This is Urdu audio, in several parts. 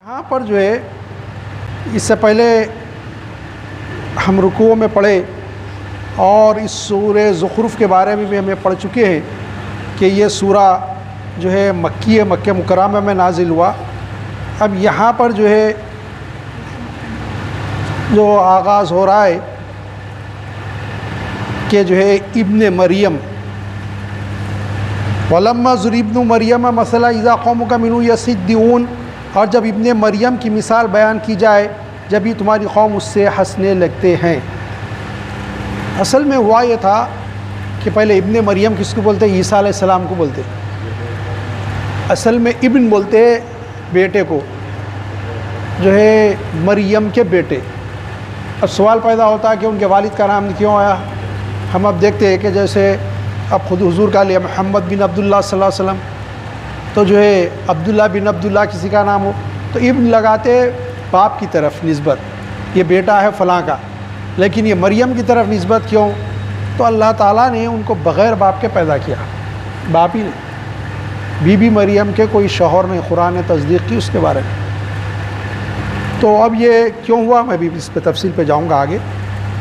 یہاں پر جو ہے اس سے پہلے ہم رکوع میں پڑھے اور اس سورہ زخرف کے بارے میں بھی ہمیں پڑھ چکے ہیں کہ یہ سورہ جو ہے مکی ہے، مکہ مکرمہ میں نازل ہوا۔ اب یہاں پر جو ہے جو آغاز ہو رہا ہے کہ جو ہے ابن مریم وَلَمَّا ضُرِبَ ابْنُ مَرْيَمَ مَثَلًا إِذَا قَوْمُكَ مِنْهُ يَصِدُّونَ، اور جب ابن مریم کی مثال بیان کی جائے جب ہی تمہاری قوم اس سے ہنسنے لگتے ہیں۔ اصل میں ہوا یہ تھا کہ پہلے ابن مریم کس کو بولتے؟ عیسیٰ علیہ السلام کو بولتے۔ اصل میں ابن بولتے بیٹے کو، جو ہے مریم کے بیٹے۔ اب سوال پیدا ہوتا ہے کہ ان کے والد کا نام کیوں آیا؟ ہم اب دیکھتے ہیں کہ جیسے اب خود حضور کا لیا محمد بن عبداللہ صلی اللہ علیہ وسلم، تو جو ہے عبداللہ بن عبداللہ کسی کا نام ہو تو ابن لگاتے باپ کی طرف نسبت، یہ بیٹا ہے فلاں کا۔ لیکن یہ مریم کی طرف نسبت کیوں؟ تو اللہ تعالیٰ نے ان کو بغیر باپ کے پیدا کیا، باپ ہی نہیں، بی بی مریم کے کوئی شوہر نے قرآن نے تصدیق کی اس کے بارے میں۔ تو اب یہ کیوں ہوا میں بھی اس پہ تفصیل پہ جاؤں گا آگے۔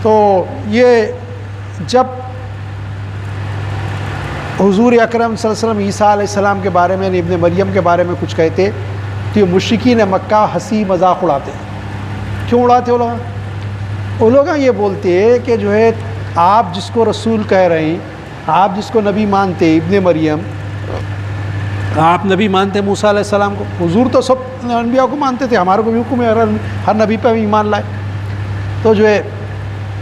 تو یہ جب حضور اکرم صلی اللہ علیہ وسلم عیسیٰ علیہ السلام کے بارے میں ابن مریم کے بارے میں کچھ کہتے تو یہ مشرکین مکہ ہنسی مذاق اڑاتے۔ کیوں اڑاتے وہ لوگ یہ بولتے کہ جو ہے آپ جس کو رسول کہہ رہے ہیں، آپ جس کو نبی مانتے ابن مریم، آپ نبی مانتے موسیٰ علیہ السلام کو، حضور تو سب انبیاء کو مانتے تھے، ہمارے کو بھی حکم ہے ہر نبی پہ ایمان لائے۔ تو جو ہے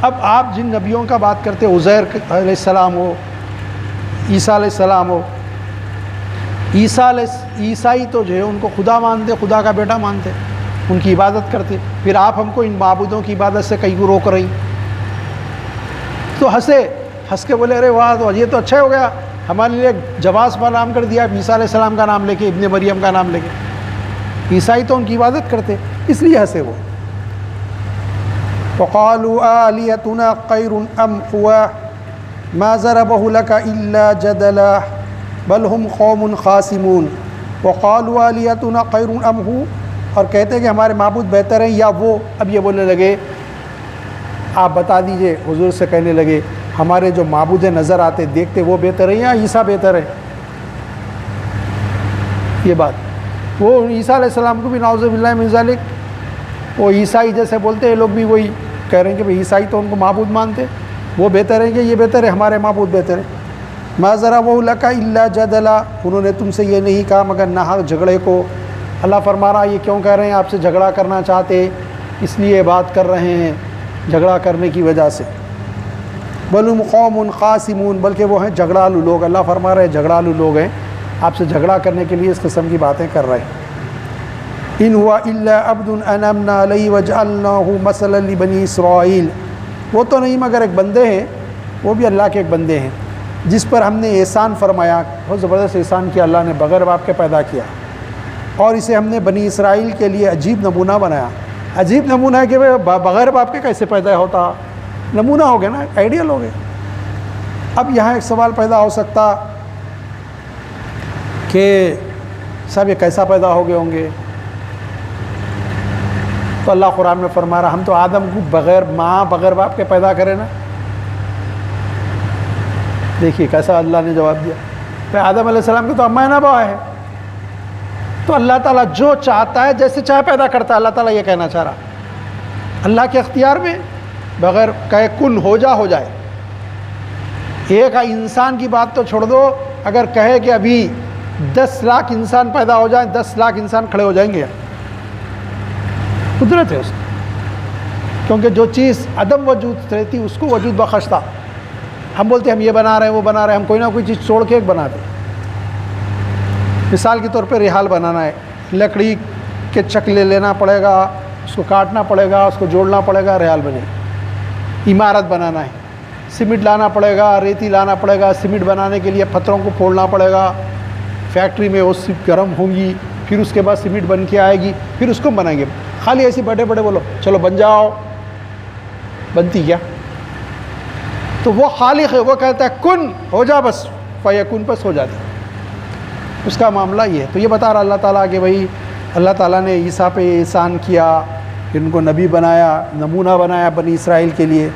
اب آپ جن نبیوں کا بات کرتے عزیر علیہ السلام ہو، عیسیٰ علیہ السلام ہو، عیسائی تو جو ہے ان کو خدا مانتے، خدا کا بیٹا مانتے، ان کی عبادت کرتے، پھر آپ ہم کو ان معبودوں کی عبادت سے کہیں کو روک رہی۔ تو ہنس کے بولے ارے واہ، تو یہ تو اچھا ہو گیا، ہمارے لیے جواز پر نام کر دیا عیسیٰ علیہ السلام کا نام لے کے، ابن مریم کا نام لے کے۔ عیسائی تو ان کی عبادت کرتے، اس لیے ہنسے وہ۔ وَقَالُوا آلِهَتُنَا خَيْرٌ أَمْ هُوَ مَا ضَرَبَهُ لَكَ إِلَّا جَدَلًا بَلْ هُمْ قَوْمٌ خَاصِمُونَ۔ وَقَالُوا آلِهَتُنَا خَيْرٌ أَمْ هُوَ، اور کہتے ہیں کہ ہمارے معبود بہتر ہیں یا وہ۔ اب یہ بولنے لگے، آپ بتا دیجئے، حضور سے کہنے لگے ہمارے جو معبود نظر آتے دیکھتے وہ بہتر ہیں یا عیسیٰ بہتر ہے؟ یہ بات وہ عیسیٰ علیہ السلام کو بھی نعوذ باللہ من ذالک، وہ عیسائی جیسے بولتے ہیں لوگ بھی وہی کہہ رہے ہیں کہ بھئی عیسائی تو ان کو معبود مانتے، وہ بہتر ہیں کہ یہ بہتر ہے؟ ہمارے معبود بہتر ہیں۔ ما ضربہ لک الا جدلا، انہوں نے تم سے یہ نہیں کہا مگر ناحق جھگڑے کو۔ اللہ فرما رہا یہ کیوں کہہ رہے ہیں؟ آپ سے جھگڑا کرنا چاہتے اس لیے بات کر رہے ہیں، جھگڑا کرنے کی وجہ سے۔ بل ہم قوم خاصمون، بلکہ وہ ہیں جھگڑالو لوگ۔ اللہ فرما رہے ہیں جھگڑالو لوگ ہیں، آپ سے جھگڑا کرنے کے لیے اس قسم کی باتیں کر رہے ہیں۔ ان ہوا الا عبد انعمنا علیہ وجعلناہ مثلا لبنی اسرائیل، وہ تو نہیں مگر ایک بندے ہیں، وہ بھی اللہ کے ایک بندے ہیں جس پر ہم نے احسان فرمایا، بہت زبردست احسان کیا اللہ نے، بغیر باپ کے پیدا کیا، اور اسے ہم نے بنی اسرائیل کے لیے عجیب نمونہ بنایا۔ عجیب نمونہ ہے کہ بغیر باپ کے کیسے پیدا ہوتا؟ نمونہ ہو گیا نا، آئیڈیل ہو گیا۔ اب یہاں ایک سوال پیدا ہو سکتا کہ صاحب یہ کیسا پیدا ہو گئے ہوں گے؟ تو اللہ قرآن میں فرما رہا ہم تو آدم کو بغیر ماں بغیر باپ کے پیدا کرے نا۔ دیکھیے کیسا اللہ نے جواب دیا، کہ آدم علیہ السلام کی تو اماں نبا ہے، تو اللہ تعالیٰ جو چاہتا ہے جیسے چاہے پیدا کرتا ہے۔ اللہ تعالیٰ یہ کہنا چاہ رہا اللہ کے اختیار میں بغیر کہے کن ہو جائے۔ ایک انسان کی بات تو چھوڑ دو، اگر کہے کہ ابھی 10 لاکھ انسان پیدا ہو جائیں، 10 لاکھ انسان کھڑے ہو جائیں گے، قدرت ہے اس کی، کیونکہ جو چیز عدم وجود رہتی اس کو وجود بخشتا۔ ہم بولتے ہم یہ بنا رہے ہیں وہ بنا رہے ہیں، ہم کوئی نہ کوئی چیز چھوڑ کے ایک بنا دیں۔ مثال کے طور پہ ریحال بنانا ہے، لکڑی کے چکلے لینا پڑے گا، اس کو کاٹنا پڑے گا، اس کو جوڑنا پڑے گا، ریحال بنے گی۔ عمارت بنانا ہے، سیمنٹ لانا پڑے گا، ریتی لانا پڑے گا، سیمنٹ بنانے کے لیے پتھروں کو پھوڑنا پڑے گا، فیکٹری میں وہ گرم ہوں گی، پھر اس کے بعد سیمنٹ بن کے آئے گی، پھر اس کو بنائیں گے۔ خالی ایسی بڑے بڑے بولو چلو بن جاؤ، بنتی کیا؟ تو وہ خالق ہے، وہ کہتا ہے کن ہو جا، بس فیکون، بس ہو جاتی۔ اس کا معاملہ یہ ہے۔ تو یہ بتا رہا اللہ تعالیٰ کہ بھائی اللہ تعالیٰ نے عیسیٰ پہ احسان کیا، ان کو نبی بنایا، نمونہ بنایا بنی اسرائیل کے لیے۔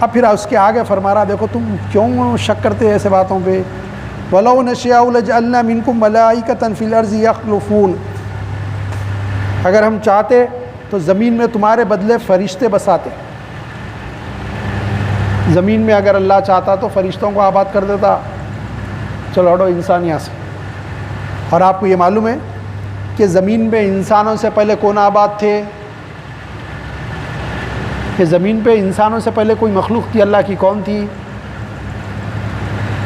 اب پھر اس کے آگے فرما رہا، دیکھو تم کیوں شک کرتے ہیں ایسے باتوں پہ؟ وَلَوْ نَشَاءُ لَجَعَلْنَا مِنْكُمْ مَلَائِكَةً فِي الْأَرْضِ يَخْلُفُونَ، اگر ہم چاہتے تو زمین میں تمہارے بدلے فرشتے بساتے۔ زمین میں اگر اللہ چاہتا تو فرشتوں کو آباد کر دیتا، چلو ہٹو انسان یہاں سے۔ اور آپ کو یہ معلوم ہے کہ زمین میں انسانوں سے پہلے کون آباد تھے؟ کہ زمین پہ انسانوں سے پہلے کوئی مخلوق تھی اللہ کی، کون تھی؟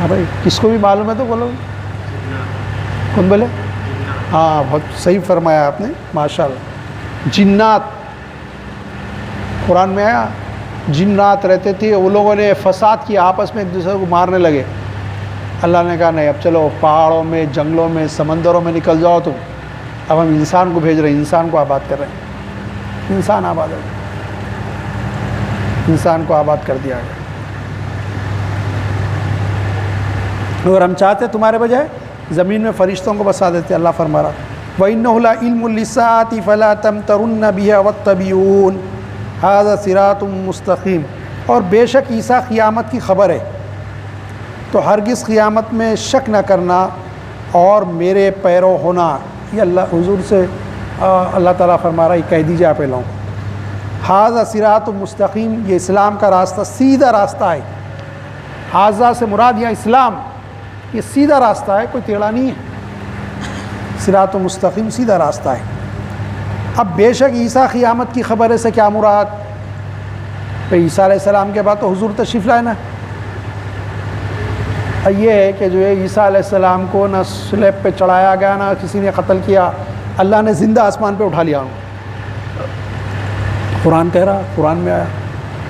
ہاں بھائی، کس کو بھی معلوم ہے تو بولو، کون بولے؟ ہاں بہت صحیح فرمایا آپ نے، ماشاءاللہ۔ جنات، قرآن میں آیا جنات رہتے تھے، وہ لوگوں نے فساد کیا، آپس میں ایک دوسرے کو مارنے لگے۔ اللہ نے کہا نہیں، اب چلو پہاڑوں میں، جنگلوں میں، سمندروں میں نکل جاؤ تم، اب ہم انسان کو بھیج رہے ہیں، انسان کو آباد کر رہے ہیں۔ انسان آباد ہے، انسان کو آباد کر دیا گیا۔ اگر ہم چاہتے تمہارے بجائے زمین میں فرشتوں کو بسا دیتے، اللہ فرما رہا وَإِنَّهُ لَعِلْمٌ لِلسَّاعَةِ فَلَا تَمْتَرُنَّ بِهَا وَاتَّبِعُونِ هَذَا صِرَاطٌ مُسْتَقِيمٌ، اور بے شک عیسیٰ قیامت کی خبر ہے، تو ہرگز قیامت میں شک نہ کرنا اور میرے پیرو ہونا۔ یہ اللہ حضور سے اللہ تعالیٰ فرما رہا ہے، کہہ دیجیے آپ لوگوں کو، ھذا صراط مستقیم، یہ اسلام کا راستہ، سیدھا راستہ ہے۔ ھذا سے مراد یہاں اسلام، یہ سیدھا راستہ ہے، کوئی ٹیڑھا نہیں ہے۔ صراط مستقیم سیدھا راستہ ہے۔ اب بے شک عیسیٰ قیامت کی خبر ہے سے کیا مراد؟ تو عیسیٰ علیہ السلام کے بعد تو حضور تشریف لائے نا۔ یہ ہے کہ جو ہے عیسیٰ علیہ السلام کو نہ سلیب پہ چڑھایا گیا، نہ کسی نے قتل کیا، اللہ نے زندہ آسمان پہ اٹھا لیا۔ قرآن کہہ رہا، قرآن میں آیا۔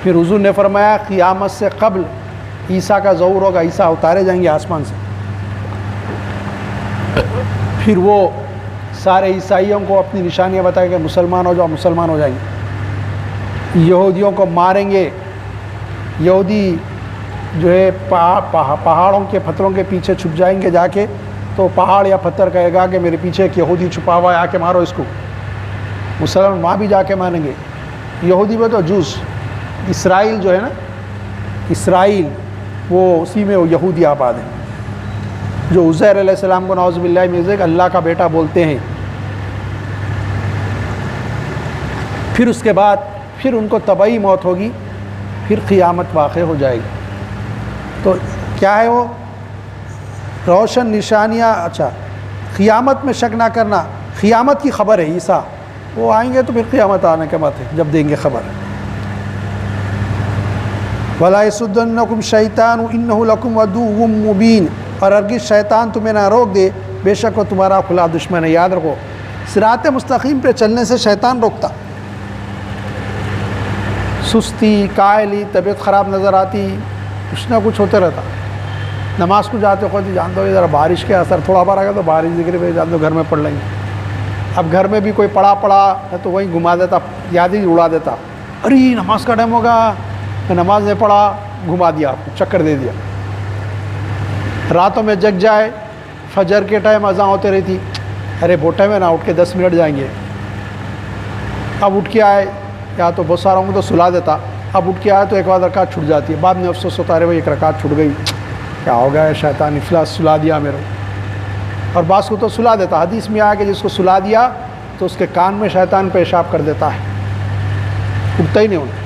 پھر حضور نے فرمایا قیامت سے قبل عیسیٰ کا ظہور ہوگا، عیسیٰ اتارے جائیں گے آسمان سے، پھر وہ سارے عیسائیوں کو اپنی نشانیاں بتائیں گے، مسلمان ہو جاؤ، مسلمان ہو جائیں گے۔ یہودیوں کو ماریں گے، یہودی جو ہے پہاڑوں کے پتھروں کے پیچھے چھپ جائیں گے جا کے، تو پہاڑ یا پتھر کہے گا کہ میرے پیچھے ایک یہودی چھپا ہوا ہے، آ کے مارو اس کو۔ مسلمان وہاں بھی جا کے مانیں گے۔ یہودی میں تو جوس، اسرائیل جو ہے نا، اسرائیل وہ اسی میں وہ یہودی آباد ہیں، جو عزیر علیہ السلام کو نعوذ باللہ من ذالک اللہ کا بیٹا بولتے ہیں۔ پھر اس کے بعد پھر ان کو طبعی موت ہوگی، پھر قیامت واقع ہو جائے گی۔ تو کیا ہے وہ روشن نشانیاں؟ اچھا، قیامت میں شک نہ کرنا، قیامت کی خبر ہے عیسیٰ، وہ آئیں گے تو پھر قیامت آنے کے بعد ہے جب دیں گے خبر۔ وَلَا يَصُدَّنَّكُمْ الشَّيْطَانُ إِنَّهُ لَكُمْ عَدُوٌّ مُّبِينٌ، اور ہرگز شیطان تمہیں نہ روک دے، بے شک وہ تمہارا کھلا دشمن ہے۔ یاد رکھو، صراط مستقیم پہ چلنے سے شیطان روکتا۔ سستی، کائلی، طبیعت خراب نظر آتی، کچھ نہ کچھ ہوتے رہتا۔ نماز کو جاتے خود جان دو ذرا بارش کے اثر تھوڑا بار آ گیا تو بارش ذکر پہ جان دو گھر میں پڑھ لیں گے۔ اب گھر میں بھی کوئی پڑھا ہے تو وہیں گھما دیتا، یاد ہی اڑا دیتا، ارے نماز کا ٹائم ہوگا، نماز نہیں پڑھا، گھما دیا، چکر دے دیا۔ راتوں میں جگ جائے، فجر کے ٹائم اذان ہوتے رہتی، ارے بہت ٹائم ہے نا، اٹھ کے 10 منٹ جائیں گے۔ اب اٹھ کے آئے، یا تو بہت سارا ہوں تو سلا دیتا، اب اٹھ کے آئے تو ایک بار رکعت چھوٹ جاتی ہے، بعد میں افسوس ہوتا ہے بھائی ایک رکعت چھوٹ گئی، کیا ہو گیا ہے، شیطان افلاس سلا دیا میرے۔ اور بعض کو تو سلا دیتا، حدیث میں آیا کہ جس کو سلا دیا تو اس کے کان میں شیطان پیشاب کر دیتا ہے، اٹھتا ہی نہیں ہوتا۔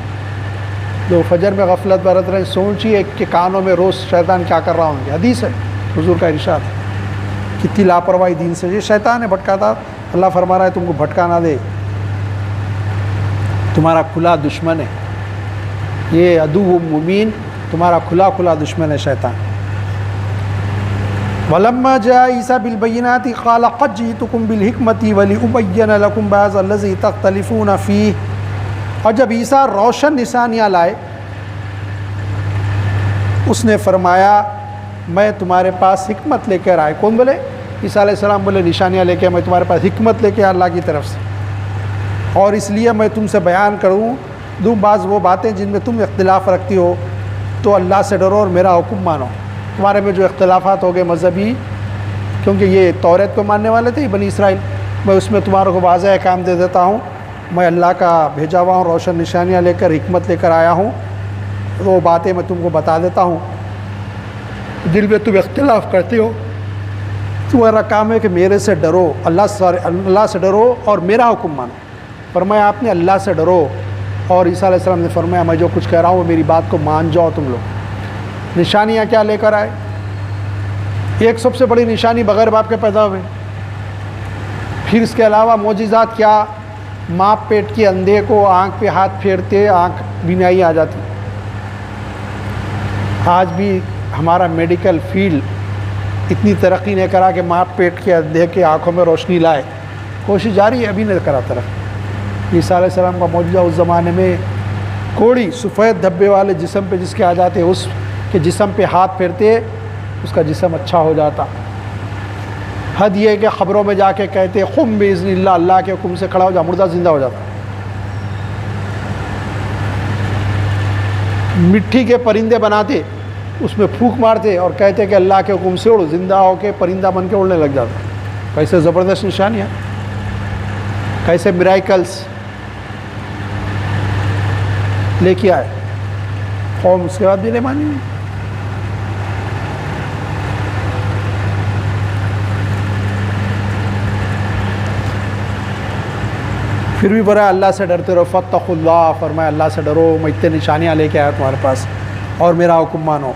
جو فجر میں غفلت برت رہے، سوچیے کہ کانوں میں روز شیطان کیا کر رہا ہوں گے۔ حدیث ہے، حضور کا ارشاد ہے، کتنی لاپرواہی دین سے، یہ شیطان ہے بھٹکاتا۔ اللہ فرما رہا ہے تم کو بھٹکا نہ دے، تمہارا کھلا دشمن ہے، یہ عدو مبین، تمہارا کھلا دشمن ہے شیطان۔ وَلَمَّا جَاءَ عِيسَىٰ بِالْبَيِّنَاتِ قَالَ قَدْ جِئْتُكُمْ بِالْحِكْمَةِ وَلِأُبَيِّنَ لَكُمْ بَعْضَ الَّذِي تَخْتَلِفُونَ فِيهِ، اور جب عیسیٰ روشن نشانیاں لائے، اس نے فرمایا میں تمہارے پاس حکمت لے کر آئے۔ کون بولے؟ عیسیٰ علیہ السلام بولے نشانیاں لے کے میں تمہارے پاس حکمت لے کے اللہ کی طرف سے، اور اس لیے میں تم سے بیان کروں دوں بعض وہ باتیں جن میں تم اختلاف رکھتی ہو، تو اللہ سے ڈرو اور میرا حکم مانو۔ تمہارے میں جو اختلافات ہو گئے مذہبی، کیونکہ یہ توریت کو ماننے والے تھے بنی اسرائیل، میں اس میں تمہارے کو واضح احکام دے دیتا ہوں. میں اللہ کا بھیجا ہوا ہوں، روشن نشانیاں لے کر، حکمت لے کر آیا ہوں. وہ باتیں میں تم کو بتا دیتا ہوں. دل میں تم اختلاف کرتے ہو، تمہارا کام ہے کہ میرے سے ڈرو، اللہ سے ڈرو اور میرا حکم مانو. فرمایا آپ نے اللہ سے ڈرو، اور عیسیٰ علیہ السلام نے فرمایا میں جو کچھ کہہ رہا ہوں وہ میری بات کو مان جاؤ تم لوگ. نشانیاں کیا لے کر آئے؟ ایک سب سے بڑی نشانی بغیر باپ کے پیدا ہوئے. پھر اس کے علاوہ معجزات کیا؟ ماں پیٹ کے اندھے کو آنکھ پہ ہاتھ پھیرتے آنکھ بینائی آ جاتی. آج بھی ہمارا میڈیکل فیلڈ اتنی ترقی نہیں کرا کہ ماں پیٹ کے اندھے کے آنکھوں میں روشنی لائے. کوشش جاری ہے، ابھی نہیں کرا ترقی. عیسیٰ علیہ السلام کا معجزہ اس زمانے میں کوڑی سفید دھبے والے جسم پہ جس کے آ جاتے، اس کے جسم پہ ہاتھ پھیرتے اس کا جسم اچھا ہو جاتا. حد یہ کہ خبروں میں جا کے کہتے قم باذن اللہ، اللہ کے حکم سے کھڑا ہو جا، مردہ زندہ ہو جاتا. مٹی کے پرندے بناتے، اس میں پھونک مارتے اور کہتے کہ اللہ کے حکم سے اڑو، زندہ ہو کے پرندہ بن کے اڑنے لگ جاتا. کیسے زبردست نشانیاں، کیسے میریکلس لے کے آئے. قوم اس کے بعد بھی نہیں مانی. پھر بھی برا اللہ سے ڈرتے رہو. فاتقوا اللہ، فرمایا اللہ سے ڈرو، میں اتنے نشانیاں لے کے آیا تمہارے پاس اور میرا حکم مانو.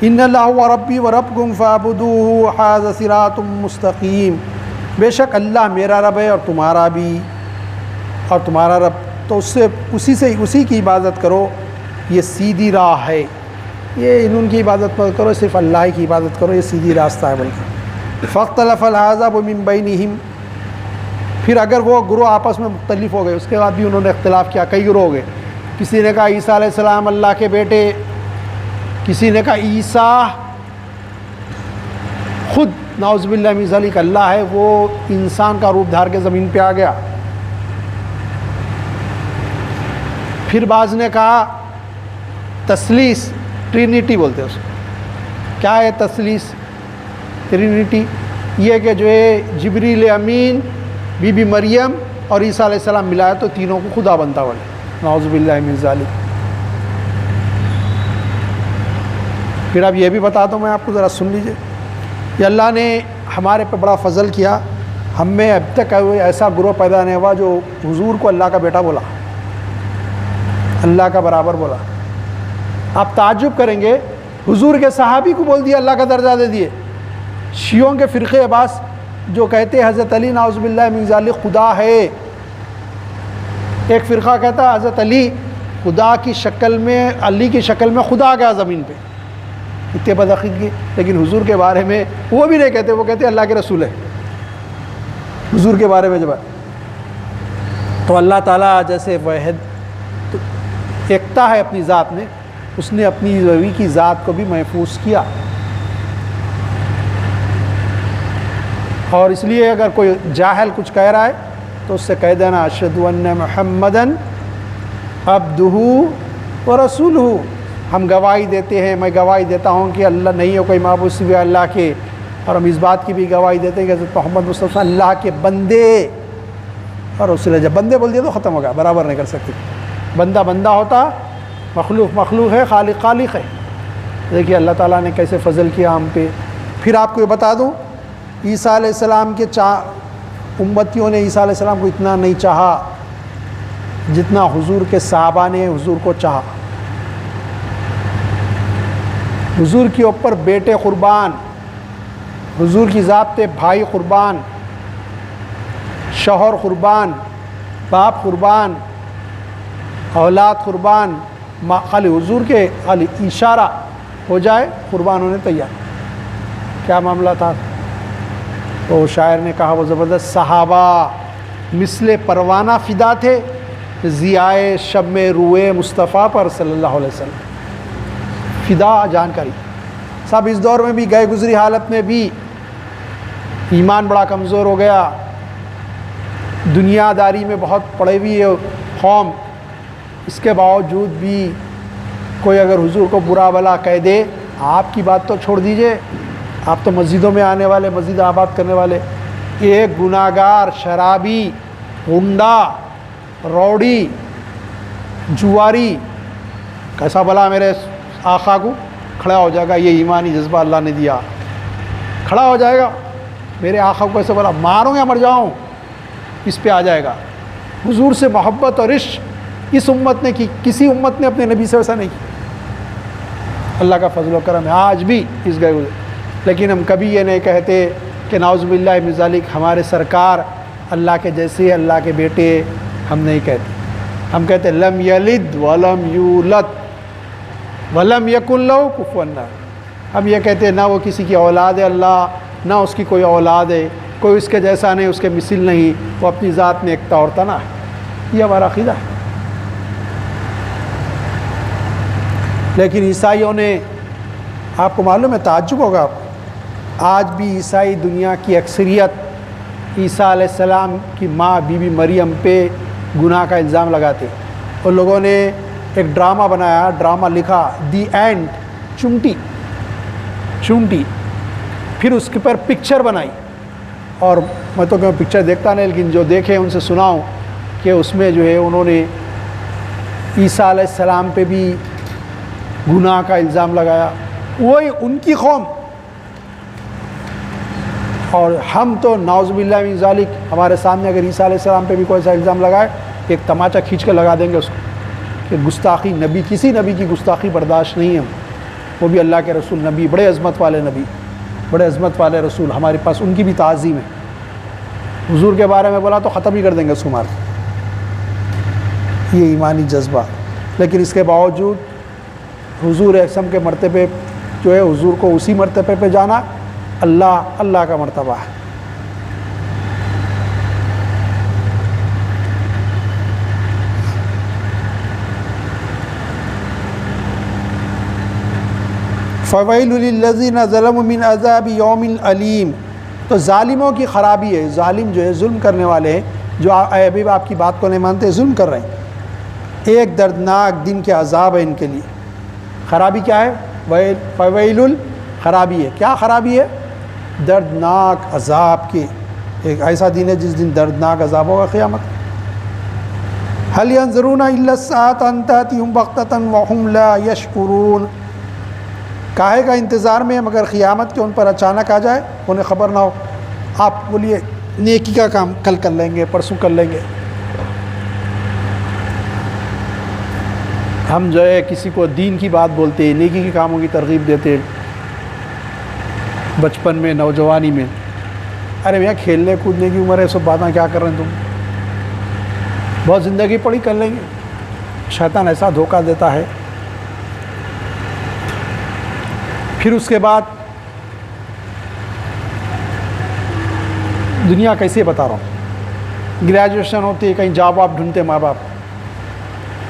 ان اللہ هو ربی وربکم فاعبدوہ ھذا صراط مستقیم. بے شک اللہ میرا رب ہے اور تمہارا بھی، اور تمہارا رب، تو اسی کی عبادت کرو، یہ سیدھی راہ ہے. یہ ان کی عبادت مت کرو، صرف اللہ کی عبادت کرو، یہ سیدھی راستہ ہے. بلکہ فاختلف الاحزاب من بینہم، پھر اگر وہ گروہ آپس میں مختلف ہو گئے، اس کے بعد بھی انہوں نے اختلاف کیا. کئی گروہ ہو گئے. کسی نے کہا عیسیٰ علیہ السلام اللہ کے بیٹے، کسی نے کہا عیسیٰ خود نعوذ باللہ من ذالک اللہ ہے، وہ انسان کا روپ دھار کے زمین پہ آ گیا. پھر بعض نے کہا تثلیث، ٹرینیٹی بولتے ہیں اس کو. کیا ہے تثلیث ٹرینیٹی؟ یہ کہ جو ہے جبریل امین، بی بی مریم اور عیسیٰ علیہ السلام ملایا تو تینوں کو خدا بنتا والے. نعوذ باللہ من ذالک. پھر اب یہ بھی بتا دوں میں آپ کو، ذرا سن لیجئے. یہ اللہ نے ہمارے پہ بڑا فضل کیا. ہم میں اب تک ایسا گروہ پیدا نہیں ہوا جو حضور کو اللہ کا بیٹا بولا، اللہ کا برابر بولا. آپ تعجب کریں گے، حضور کے صحابی کو بول دیا، اللہ کا درجہ دے دیے. شیعوں کے فرقے عباس جو کہتے ہیں حضرت علی نعوذ باللہ من ذالک خدا ہے. ایک فرقہ کہتا ہے حضرت علی خدا کی شکل میں، علی کی شکل میں خدا آ گیا زمین پہ. اتنے بدعقیدگی. لیکن حضور کے بارے میں وہ بھی نہیں کہتے، وہ کہتے اللہ کے رسول ہے. حضور کے بارے میں جب تو اللہ تعالیٰ جیسے واحد ایکتا ہے اپنی ذات میں، اس نے اپنی نبی کی ذات کو بھی محفوظ کیا. اور اس لیے اگر کوئی جاہل کچھ کہہ رہا ہے تو اس سے کہہ دینا اشہد ان محمدً عبدہ ورسولہ. ہم گواہی دیتے ہیں، میں گواہی دیتا ہوں کہ اللہ نہیں ہے کوئی معبود سوائے اللہ کے، اور ہم اس بات کی بھی گواہی دیتے ہیں کہ حضرت محمد مصطفیٰ اللہ کے بندے اور رسول. جب بندے بول دیا تو ختم ہو گیا، برابر نہیں کر سکتے. بندہ بندہ ہوتا، مخلوق مخلوق ہے، خالق خالق ہے. دیکھیے اللہ تعالیٰ نے کیسے فضل کیا ہم پہ. پھر آپ کو یہ بتا دوں، عیسیٰ علیہ السلام کے امتیوں نے عیسیٰ علیہ السلام کو اتنا نہیں چاہا جتنا حضور کے صحابہ نے حضور کو چاہا. حضور کے اوپر بیٹے قربان، حضور کی ذات پہ بھائی قربان، شوہر قربان، باپ قربان، اولاد قربان. خالی حضور کے خالی اشارہ ہو جائے قربان ہونے تیار. کیا معاملہ تھا؟ تو شاعر نے کہا وہ زبردست، صحابہ مثل پروانہ فدا تھے ضیائے شب میں روئے مصطفیٰ پر صلی اللہ علیہ وسلم. فدا جانکاری. صاحب اس دور میں بھی گئے گزری حالت میں بھی ایمان بڑا کمزور ہو گیا، دنیا داری میں بہت پڑے ہوئی ہے قوم. اس کے باوجود بھی کوئی اگر حضور کو برا بلا کہہ دے، آپ کی بات تو چھوڑ دیجئے، آپ تو مسجدوں میں آنے والے، مسجد آباد کرنے والے، ایک گناہگار، شرابی، غنڈا، روڑی، جواری کیسا بھلا میرے آقا کو کھڑا ہو جائے گا؟ یہ ایمانی جذبہ اللہ نے دیا، کھڑا ہو جائے گا میرے آقا کو کیسے بھلا ماروں یا مر جاؤں، اس پہ آ جائے گا۔ حضور سے محبت اور عشق اس امت نے کی، کسی امت نے اپنے نبی سے ویسا نہیں کی۔ اللہ کا فضل و کرم ہے آج بھی اس گئے ہوئے، لیکن ہم کبھی یہ نہیں کہتے کہ نعوذ باللہ من ذالک ہمارے سرکار اللہ کے جیسے، اللہ کے بیٹے، ہم نہیں کہتے۔ ہم کہتے لم یلد ولم یولد ولم یکن لہ کفوا احد۔ ہم یہ کہتے ہیں نہ وہ کسی کی اولاد ہے اللہ، نہ اس کی کوئی اولاد ہے، کوئی اس کے جیسا نہیں، اس کے مثل نہیں، وہ اپنی ذات میں ایکتا اور تنہا ہے۔ یہ ہمارا عقیدہ ہے۔ لیکن عیسائیوں نے، آپ کو معلوم ہے، تعجب ہوگا آپ کو، آج بھی عیسائی دنیا کی اکثریت عیسیٰ علیہ السلام کی ماں بی بی مریم پہ گناہ کا الزام لگاتے۔ اور لوگوں نے ایک ڈرامہ بنایا، ڈرامہ لکھا دی اینٹ، چونٹی، پھر اس کے پر پکچر بنائی۔ اور میں تو کہ پکچر دیکھتا نہیں، لیکن جو دیکھے ان سے سناؤں کہ اس میں جو ہے انہوں نے عیسیٰ علیہ السلام پہ بھی گناہ کا الزام لگایا، وہی ان کی قوم۔ اور ہم تو نعوذ باللہ من ذالک، ہمارے سامنے اگر عیسیٰ علیہ السلام پہ بھی کوئی ایسا الزام لگائے، ایک تماچا کھینچ کے لگا دیں گے اس کو، کہ گستاخی، نبی، کسی نبی کی گستاخی برداشت نہیں ہے۔ وہ بھی اللہ کے رسول، نبی، بڑے عظمت والے نبی، بڑے عظمت والے رسول، ہمارے پاس ان کی بھی تعظیم ہے۔ حضور کے بارے میں بولا تو ختم ہی کر دیں گے اس کو مار کے۔ یہ ایمانی جذبہ، لیکن اس کے باوجود حضور اکرم کے مرتبے جو ہے، حضور کو اسی مرتبے پہ جانا اللہ کا مرتبہ ہے۔ فَوَيْلٌ لِلَّذِينَ ظَلَمُوا مِنْ عَذَابِ يَوْمٍ أَلِيمٍ۔ تو ظالموں کی خرابی ہے، ظالم جو ہے ظلم کرنے والے ہیں، جو ابھی آپ کی بات کو نہیں مانتے، ظلم کر رہے ہیں، ایک دردناک دن کے عذاب ہے ان کے لیے۔ خرابی کیا ہے؟ فَوَيْلٌ، خرابی ہے۔ کیا خرابی ہے؟ دردناک عذاب کی، ایک ایسا دن ہے جس دن دردناک عذاب ہوگا، قیامت۔ هَلْ يَنظُرُونَ إِلَّا السَّاعَةَ أَن تَأْتِيَهُمْ بَغْتَةً وَهُمْ لَا يَشْعُرُونَ۔ کاہے کا انتظار میں مگر قیامت کے ان پر اچانک آ جائے، انہیں خبر نہ ہو۔ آپ بولیے نیکی کا کام کل کر لیں گے، پرسوں کر لیں گے۔ ہم جو ہے کسی کو دین کی بات بولتے ہیں، نیکی کے کاموں کی ترغیب دیتے ہیں، بچپن میں، نوجوانی میں، ارے بھیا کھیلنے کودنے کی عمر ہے، سب باتیں کیا کر رہے ہیں تم، بہت زندگی پڑی کر لیں گے۔ شیطان ایسا دھوکہ دیتا ہے۔ پھر اس کے بعد دنیا کیسے بتا رہا ہوں، گریجویشن ہوتی ہے، کہیں جاب آپ ڈھونڈتے ماں باپ،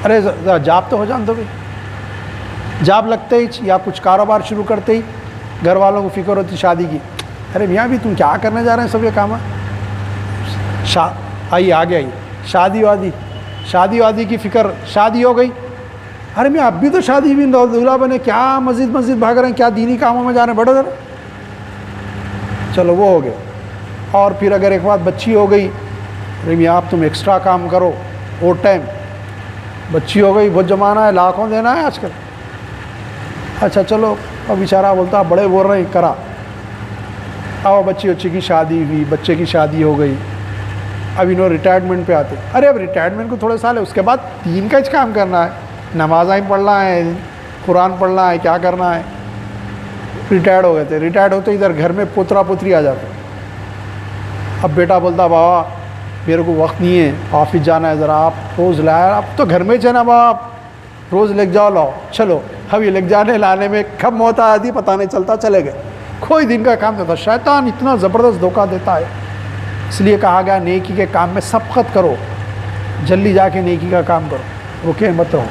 ارے جاب تو ہو جان دو بھائی، جاب لگتے ہی یا کچھ کاروبار شروع کرتے ہی گھر والوں کو فکر ہوتی شادی کی، ارے میاں بھی تم کیا کرنے جا رہے ہیں، سب یہ کام ہے، آئیے آگے آئیے، شادی وادی کی فکر، شادی ہو گئی، ارے میں اب بھی تو شادی بھی دولہا بنے، کیا مسجد بھاگ رہے ہیں، کیا دینی کاموں میں جا رہے ہیں، بڑھو ذرا، چلو وہ ہو گئے۔ اور پھر اگر ایک بات بچی ہو گئی، ارے میاں آپ تم ایکسٹرا کام کرو، اوور ٹائم، بچی ہو گئی، بہت زمانہ ہے، لاکھوں دینا ہے آج کل، اچھا چلو، اب بیچارہ بولتا بڑے بول رہے ہیں کرا، اب بچی کی شادی ہوئی، بچے کی شادی ہو گئی، اب انہوں ریٹائرمنٹ پہ آتے، ارے اب ریٹائرمنٹ کو تھوڑے سال ہے، اس کے بعد دین کا کام کرنا ہے، نمازیں پڑھنا ہے، قرآن پڑھنا ہے، کیا کرنا ہے۔ ریٹائرڈ ہو گئے تھے، ریٹائرڈ ہوتے ادھر گھر میں پوترا پوتری آ جاتے، اب بیٹا بولتا بابا میرے کو وقت نہیں ہے، آفس جانا ہے، ذرا آپ روز لایا، اب تو گھر میں ہی نا باپ، روز لے جاؤ لاؤ، چلو اب یہ لے جانے لانے میں کب موت آتی پتہ نہیں چلتا، چلے گئے، کوئی دن کا کام دیتا۔ شیطان اتنا زبردست دھوکہ دیتا ہے، اس لیے کہا گیا نیکی کے کام میں سبقت کرو، جلدی جا کے نیکی کا کام کرو، رکے مت رہو،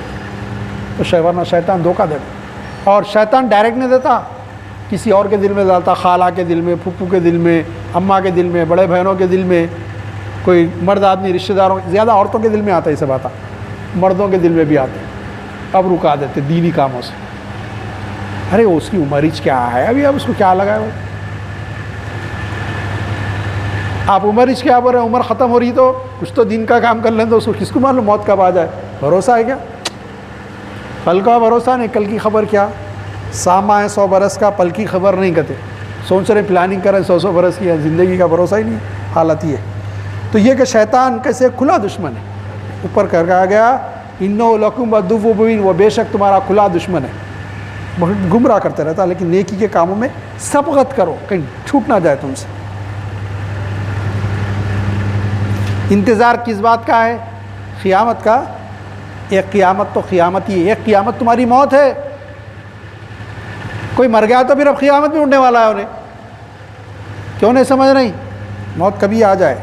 تو ورنہ شیطان دھوکہ دیتا۔ اور شیطان ڈائریکٹ نہیں دیتا، کسی اور کے دل میں ڈالتا، خالہ کے دل میں، پھپھو کے دل میں، اماں کے دل میں، بڑے بہنوں کے دل میں، کوئی مرد آدمی رشتہ داروں، زیادہ عورتوں کے دل میں آتا ہے یہ سب، آتا مردوں کے دل میں بھی آتے، اب رکا دیتے دینی کاموں سے۔ ارے اس کی عمر ہی کیا ہے ابھی، اب اس کو کیا لگا ہے، آپ عمر اس کیا بول رہے ہیں؟ عمر ختم ہو رہی تو کچھ تو دین کا کام کر لیں تو اس کو کس کو معلوم موت کب آ جائے؟ بھروسہ ہے کیا؟ کل کا بھروسہ نہیں، کل کی خبر کیا؟ سامہ ہے 100 برس کا، پل کی خبر نہیں کرتے، سوچ رہے پلاننگ کریں 100 برس کی، زندگی کا بھروسہ ہی نہیں، حالت یہ ہے۔ تو یہ کہ شیطان کیسے کھلا دشمن ہے، اوپر کہا گیا انہ لکم عدو مبین، وہ بے شک تمہارا کھلا دشمن ہے، گمراہ کرتے رہتا، لیکن نیکی کے کاموں میں سبقت کرو، کہیں چھوٹ نہ جائے تم سے۔ انتظار کس بات کا ہے؟ قیامت کا۔ ایک قیامت تو قیامت ہی ہے، ایک قیامت تمہاری موت ہے۔ کوئی مر گیا تو پھر اب قیامت میں اٹھنے والا ہے انہیں، کیوں نہیں سمجھ رہی؟ موت کبھی آ جائے،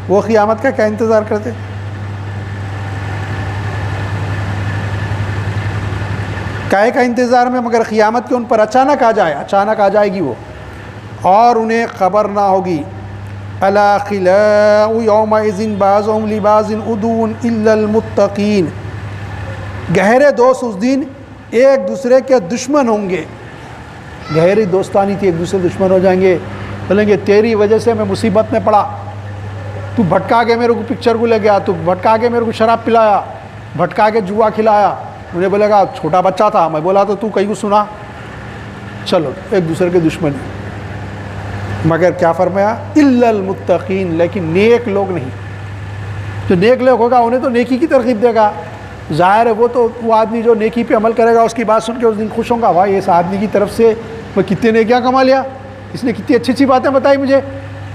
وہ قیامت کا کیا انتظار کرتے؟ کائے کا انتظار میں؟ مگر قیامت کے ان پر اچانک آ جائے، اچانک آ جائے گی وہ، اور انہیں خبر نہ ہوگی۔ الا خلاء یومئذ بعضهم لبعض عدو الا المتقین، گہرے دوست اس دن ایک دوسرے کے دشمن ہوں گے۔ گہری دوستانی تھی، ایک دوسرے دشمن ہو جائیں گے، بولیں گے تیری وجہ سے میں مصیبت میں پڑا، تو بھٹکا کے میرے کو پکچر کو لے گیا، تو بھٹکا کے میرے کو شراب پلایا، بھٹکا کے جوا کھلایا، انہیں بولے گا چھوٹا بچہ تھا، میں بولا تو کہیں کو سنا، چلو ایک دوسرے کے دشمن۔ مگر کیا فرمایا؟ الا المتقین، لیکن نیک لوگ نہیں۔ جو نیک لوگ ہوگا انہیں تو نیکی کی ترغیب دے گا، ظاہر ہے وہ آدمی جو نیکی پہ عمل کرے گا اس کی بات سن کے اس دن خوش ہوں گا، بھائی اس آدمی کی طرف سے میں کتنے نیکیاں کما لیا، اس نے کتنی اچھی اچھی باتیں بتائی مجھے،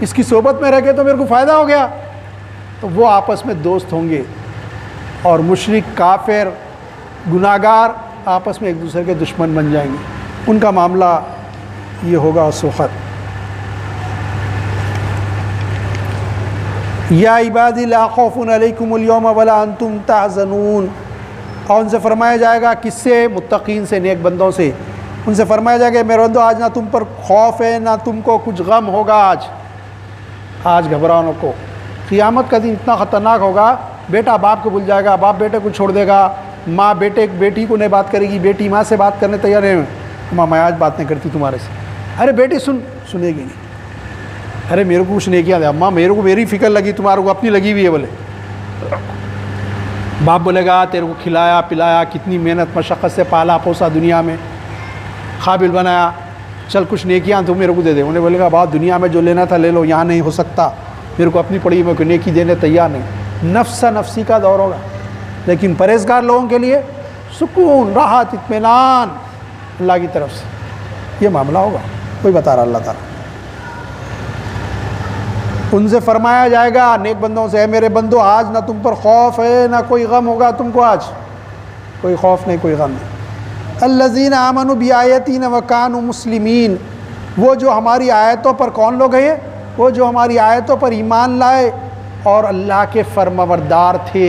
اس کی صحبت میں رہ کے تو میرے کو فائدہ ہو گیا۔ تو وہ آپس میں دوست ہوں گے، اور مشرک، کافر، گناہ گار آپس میں ایک دوسرے کے دشمن بن جائیں گے۔ ان کا معاملہ یہ ہوگا اس وقت۔ یا عبادی لا خوف علیکم اليوم ولا انتم تحزنون، اور ان سے فرمایا جائے گا، کس سے؟ متقین سے، نیک بندوں سے۔ ان سے فرمایا جائے گا میرے بندو آج نہ تم پر خوف ہے نہ تم کو کچھ غم ہوگا، آج گھبراؤ کو۔ قیامت کا دن اتنا خطرناک ہوگا، بیٹا باپ کو بھول جائے گا، باپ بیٹے کو چھوڑ دے گا، ماں بیٹی کو نہیں بات کرے گی، بیٹی ماں سے بات کرنے تیار ہے، ماں میں آج بات نہیں کرتی تمہارے سے، ارے بیٹی سنے گی نہیں، ارے میرے کو کچھ نہیں کیا دیا اماں، میرے کو میری فکر لگی، تمہارے کو اپنی لگی ہوئی ہے بولے۔ باپ بولے گا تیرے کو کھلایا پلایا، کتنی محنت مشقت سے پالا پوسا، دنیا میں قابل بنایا، چل کچھ نیکیاں تو میرے کو دے دے۔ انہیں بولے گا بات دنیا میں جو لینا تھا لے لو، یہاں نہیں ہو سکتا، میرے کو اپنی پڑی میں کوئی نیکی دینے تیار نہیں۔ نفس نفسی کا دور ہوگا، لیکن پرہیزگار لوگوں کے لیے سکون، راحت، اطمینان اللہ کی طرف سے، یہ معاملہ ہوگا۔ کوئی بتا رہا اللہ تعالیٰ۔ ان سے فرمایا جائے گا نیک بندوں سے، اے میرے بندو آج نہ تم پر خوف ہے نہ کوئی غم ہوگا تم کو، آج کوئی خوف نہیں کوئی غم نہیں۔ الذین آمنوا بآیاتنا وکانوا مسلمین، وہ جو ہماری آیتوں پر، کون لوگ ہیں؟ وہ جو ہماری آیتوں پر ایمان لائے اور اللہ کے فرمانبردار تھے،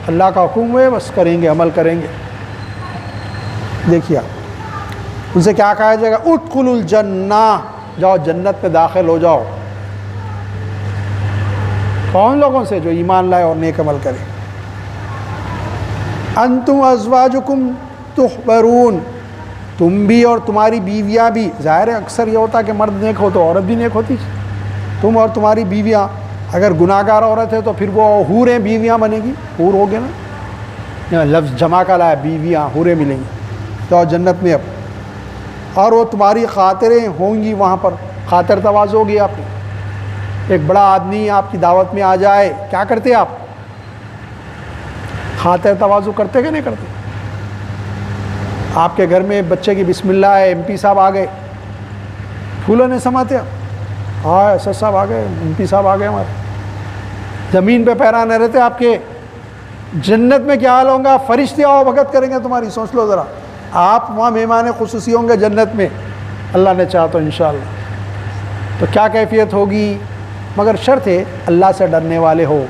اللہ کا حکم ہے بس کریں گے، عمل کریں گے۔ دیکھیے ان سے کیا کہا جائے گا؟ ادخلوا الجنہ، جاؤ جنت میں داخل ہو جاؤ۔ کون لوگوں سے؟ جو ایمان لائے اور نیک عمل کرے۔ انتم ازواجکم تحبرون، تم بھی اور تمہاری بیویاں بھی، ظاہر ہے اکثر یہ ہوتا کہ مرد نیک ہو تو عورت بھی نیک ہوتی، تم اور تمہاری بیویاں، اگر گناہ گار عورت ہے تو پھر وہ حوریں بیویاں بنے گی، حور ہو گے نا، لفظ جمع کا لایا، بیویاں حوریں ملیں گی تو جنت میں اب، اور وہ تمہاری خاطریں ہوں گی وہاں پر، خاطر تواضع ہوگی آپ کی۔ ایک بڑا آدمی آپ کی دعوت میں آ جائے، کیا کرتے آپ؟ خاطر تواضع کرتے کہ نہیں کرتے؟ آپ کے گھر میں بچے کی بسم اللہ ہے، ایم پی صاحب آ گئے، پھولوں نہیں سماتے آپ؟ ہاں ایس ایس صاحب آ گئے، ایم پی صاحب آ گئے ہمارے، زمین پہ پیرا نہیں رہتے آپ کے۔ جنت میں کیا حال ہوگا؟ فرشتے آؤ بھگت کریں گے تمہاری، سوچ لو ذرا، آپ وہاں مہمان خصوصی ہوں گے جنت میں، اللہ نے چاہا تو انشاءاللہ۔ تو کیا کیفیت ہوگی؟ مگر شرط ہے اللہ سے ڈرنے والے ہو،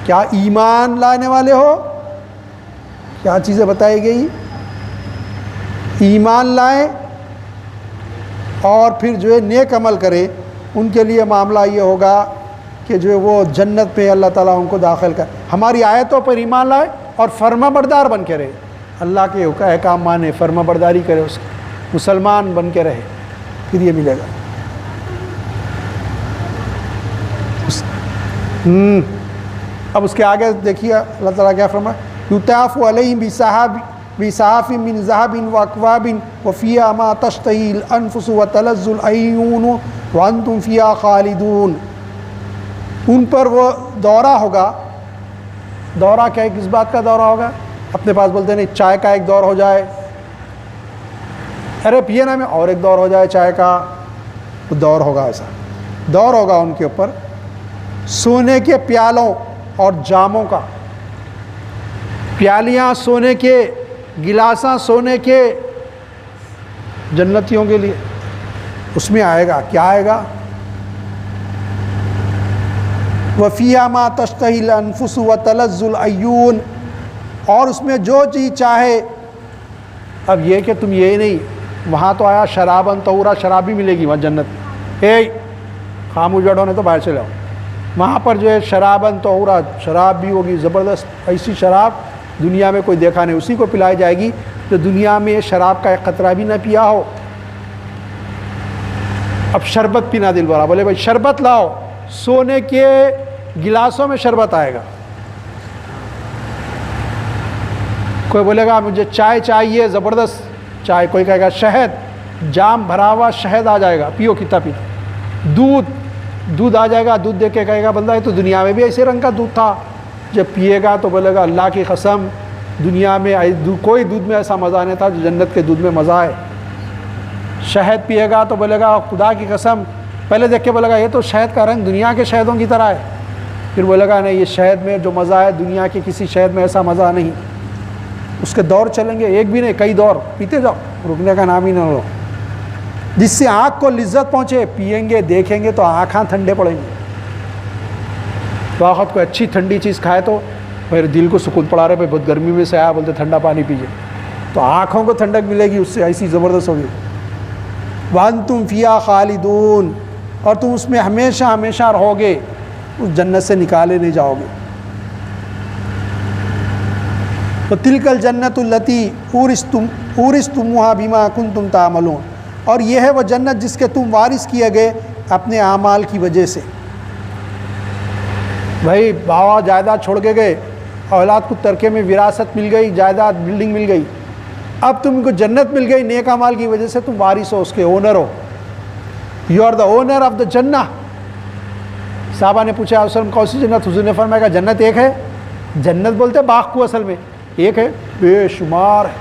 کیا ایمان لانے والے ہو۔ کیا چیزیں بتائی گئی؟ ایمان لائیں اور پھر جو ہے نیک عمل کرے، ان کے لیے معاملہ یہ ہوگا کہ جو ہے وہ جنت پہ اللہ تعالیٰ ان کو داخل کر، ہماری آیتوں پر ایمان لائے اور فرما بردار بن کے رہے، اللہ کے احکام مانے، فرما برداری کرے، اس مسلمان بن کے رہے، پھر یہ ملے گا۔ اب اس کے آگے دیکھیے اللہ تعالیٰ کیا فرمایا، یطاف علیہم بصحاف من ذہب واکواب وفیہا ما تشتہی الانفس وتلذ العیون وانتم فیہا خالدون. ان پر وہ دورہ ہوگا. دورہ کیا ہے؟ کس بات کا دورہ ہوگا؟ اپنے پاس بولتے نہیں چائے کا ایک دور ہو جائے، ارے پیے نا میں، اور ایک دور ہو جائے چائے کا، وہ دور ہوگا. ایسا دور ہوگا ان کے اوپر سونے کے پیالوں اور جاموں کا. پیالیاں سونے کے، گلاساں سونے کے، جنتیوں کے لیے. اس میں آئے گا کیا آئے گا؟ وَفِيهَا مَا تَشْتَهِي الْأَنفُسُ وَتَلَذُّ الْأَعْيُنُ، اور اس میں جو چیز چاہے. اب یہ کہ تم یہ نہیں، وہاں تو آیا شراباً طہورا، شراب بھی ملے گی وہاں جنت میں. اے خاموش بیٹھو نہیں تو باہر چلے جاؤ. وہاں پر جو ہے شراباً طہورا، شراب بھی ہوگی زبردست. ایسی شراب دنیا میں کوئی دیکھا نہیں، اسی کو پلائی جائے گی جو دنیا میں شراب کا ایک قطرہ بھی نہ پیا ہو. اب شربت پینا دل بھرا، بولے بھائی شربت لاؤ. سونے کے گلاسوں میں شربت آئے گا. کوئی بولے گا مجھے چائے چاہیے زبردست چائے، کوئی کہے گا شہد، جام بھرا ہوا شہد آ جائے گا، پیو کتنا پیتا. دودھ آ جائے گا. دودھ دیکھ کے کہے گا بندہ یہ تو دنیا میں بھی ایسے رنگ کا دودھ تھا. جب پیے گا تو بولے گا اللہ کی قسم دنیا میں کوئی دودھ میں ایسا مزہ نہیں تھا جو جنت کے دودھ میں مزہ ہے. شہد پیے گا تو بولے گا خدا کی قسم، پہلے دیکھ کے بولے گا یہ تو شہد کا رنگ دنیا کے شہدوں کی طرح ہے. پھر بولے گا نہیں، یہ شہد میں جو مزہ ہے دنیا کے کسی شہد میں ایسا مزہ نہیں. اس کے دور چلیں گے، ایک بھی نہیں کئی دور پیتے جاؤ، رکنے کا نام ہی نہ لو. جس سے آنکھ کو لذت پہنچے، پئیں گے دیکھیں گے تو آنکھاں ٹھنڈے پڑیں گے. وقت کوئی اچھی ٹھنڈی چیز کھائے تو پھر دل کو سکون پڑا رہے، بہت گرمی میں سے آیا بولتے ٹھنڈا پانی پیجیے، تو آنکھوں کو ٹھنڈک ملے گی اس سے، ایسی زبردست ہوگی. وَأَنْتُمْ فِيهَا خَالِدُونَ، اور تم اس میں ہمیشہ ہمیشہ رہو گے، اس جنت سے نکالے نہیں جاؤ گے. وَتِلْكَ الْجَنَّةُ الَّتِي أُورِثْتُمُوهَا بِمَا كُنْتُمْ تَعْمَلُونَ، اور یہ ہے وہ جنت جس کے تم وارث کیے گئے اپنے اعمال کی وجہ سے. بھائی باوا جائیداد چھوڑ کے گئے، اولاد کو ترکے میں وراثت مل گئی، جائیداد بلڈنگ مل گئی، اب تم کو جنت مل گئی، نیک اعمال کی وجہ سے تم وارث ہو، اس کے اونر ہو. You are the owner of the جنہ. صحابہ نے پوچھا وسلم کون سی جنت؟ حضور نے فرمایا کہ جنت ایک ہے. جنت بولتے باغ کو، اصل میں ایک ہے، بے شمار ہے.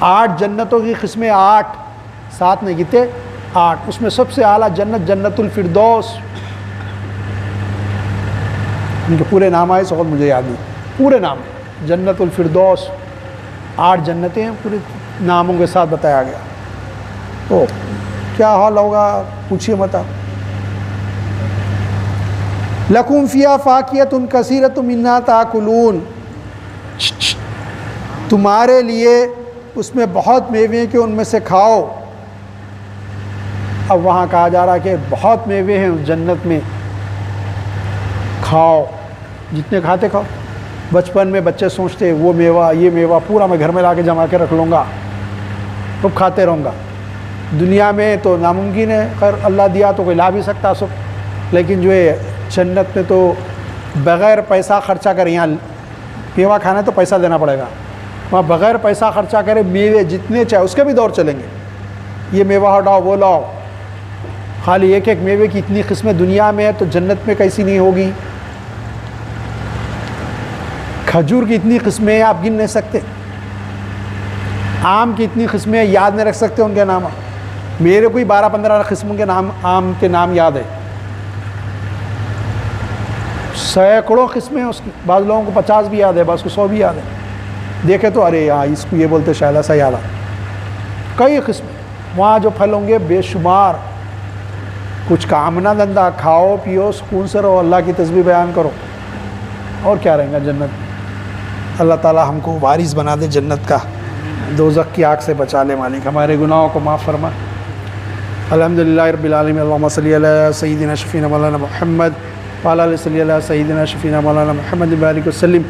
8 جنتوں کی قسمیں، 8 7 نہیں گتے 8. اس میں سب سے اعلیٰ جنت جنت الفردوس. ان کے پورے نام آئے سو مجھے یاد نہیں، پورے نام جنت الفردوس. 8 جنتیں ہیں، پورے ناموں کے ساتھ بتایا گیا. تو کیا حال ہوگا پوچھیے مت. لَكُمْ فِيهَا فَاكِهَةٌ كَثِيرَةٌ مِنْهَا تَأْكُلُونَ، تمہارے لیے اس میں بہت میوے کہ ان میں سے کھاؤ. اب وہاں کہا جا رہا کہ بہت میوے ہیں اس جنت میں، کھاؤ، جتنے کھاتے کھاؤ. بچپن میں بچے سوچتے وہ میوہ یہ میوہ پورا میں گھر میں لا کے جما کے رکھ لوں گا، خوب کھاتے رہوں گا. دنیا میں تو ناممکن ہے، خیر اللہ دیا تو کوئی لا بھی سکتا سب، لیکن جو ہے جنت میں تو بغیر پیسہ خرچہ کرے. یہاں میوہ کھانا تو پیسہ دینا پڑے گا، وہاں بغیر پیسہ خرچہ کرے میوے جتنے چاہے، اس کے بھی دور چلیں گے. یہ میوہ ہٹاؤ وہ لاؤ، خالی ایک ایک میوے کی اتنی قسمیں دنیا میں ہے تو جنت میں کیسی نہیں ہوگی. کھجور کی اتنی قسمیں ہیں آپ گن نہیں سکتے. آم کی اتنی قسمیں یاد نہیں رکھ سکتے ان کے نام. میرے کو ہی 12-15 قسموں کے نام، آم کے نام یاد ہے. سینکڑوں قسمیں اس کی، بعض لوگوں کو 50 بھی یاد ہے، بعض کو 100 بھی یاد ہے. دیکھے تو ارے یہاں اس کو یہ بولتے شاید ایسا یاد آ. کئی قسمیں وہاں جو پھل ہوں گے بے شمار. کچھ کام نہ دھندا، کھاؤ پیو سکون سے رہو، اللہ کی تسبیح بیان کرو، اور کیا رہیں گا جنت. اللہ تعالی ہم کو وارث بنا دے جنت کا، دوزخ کی آگ سے بچا لے. مالک ہمارے گناہوں کو معاف فرما. الحمدللہ رب العالمین. اللہم صلی علی سیدنا شفیعنا مولانا محمد وعلی آلہ صلی علی سیدنا شفیعنا مولانا محمد بارک وسلم.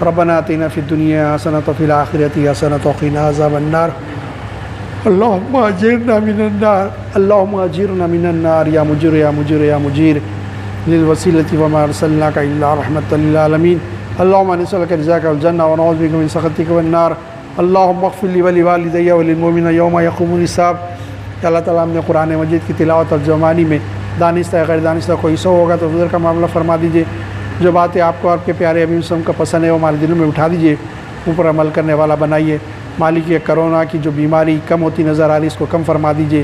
ربنا آتنا فی الدنیا حسنۃ وفی الآخرۃ حسنۃ وقنا عذاب النار. اللہم اجرنا من النار، اللہم اجرنا من النار یا مجیر یا مجیر یا مجیر. للوسیلۃ وما ارسلناک الا رحمۃ للعالمین اللهم نسألك رضاك والجنة ونعوذ بك من سخطك والنار اللهم اغفر لي ولوالدي وللمؤمنين يوم يقوم الحساب۔ اللہ تعالیٰ ہم نے قرآن مجید کی تلاوت اور ترجمانی میں دانستہ غیر دانستہ کوئی سو ہوگا تو حضور کا معاملہ فرما دیجیے، جو باتیں آپ کو آپ کے پیارے حبیب صلی اللہ علیہ وسلم کا پسند ہے وہ ہمارے دلوں میں اٹھا دیجیے، اوپر عمل کرنے والا بنائیے۔ مالک یہ کرونا کی جو بیماری کم ہوتی نظر آ رہی اس کو کم فرما دیجیے،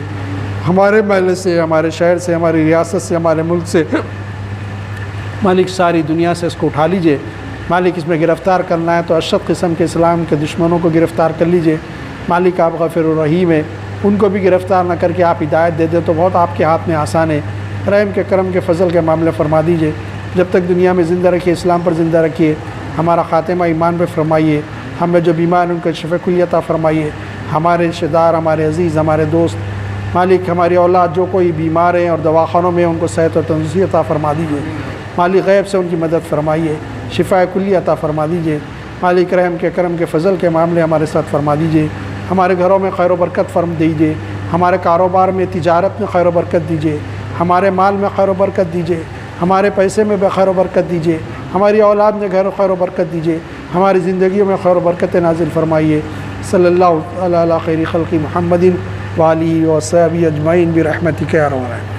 ہمارے محلے سے، ہمارے شہر سے، ہماری ریاست سے، ہمارے ملک سے، مالک ساری دنیا سے اس کو اٹھا لیجیے۔ مالک اس میں گرفتار کرنا ہے تو اشد قسم کے اسلام کے دشمنوں کو گرفتار کر لیجیے۔ مالک آپ غفور الرحیم ہیں، ان کو بھی گرفتار نہ کر کے آپ ہدایت دے دیں تو بہت آپ کے ہاتھ میں آسان ہے۔ رحم کے کرم کے فضل کے معاملے فرما دیجیے، جب تک دنیا میں زندہ رکھیے اسلام پر زندہ رکھیے، ہمارا خاتمہ ایمان پہ فرمائیے، ہمیں جو بیمار ہیں ان کو شفا کلی عطا فرمائیے، ہمارے رشتہ دار، ہمارے عزیز، ہمارے دوست، مالک ہماری اولاد جو کوئی بیمار ہیں اور دواخانوں میں ان کو صحت اور تندرستی عطا فرما دیجیے۔ مالک غیب سے ان کی مدد فرمائیے، شفا کلی عطا فرما دیجیے۔ مالک رحم کے کرم کے فضل کے معاملے ہمارے ساتھ فرما دیجیے، ہمارے گھروں میں خیر و برکت فرم دیجیے، ہمارے کاروبار میں تجارت میں خیر و برکت دیجیے، ہمارے مال میں خیر و برکت دیجیے، ہمارے پیسے میں خیر و برکت دیجیے، ہماری اولاد میں خیر و برکت دیجیے، ہماری زندگیوں میں خیر و برکت نازل فرمائیے۔ صلی اللہ علی خیر خلق محمد وآلہ وصحبہ اجمعین برحمتک یا ارحم الراحمین۔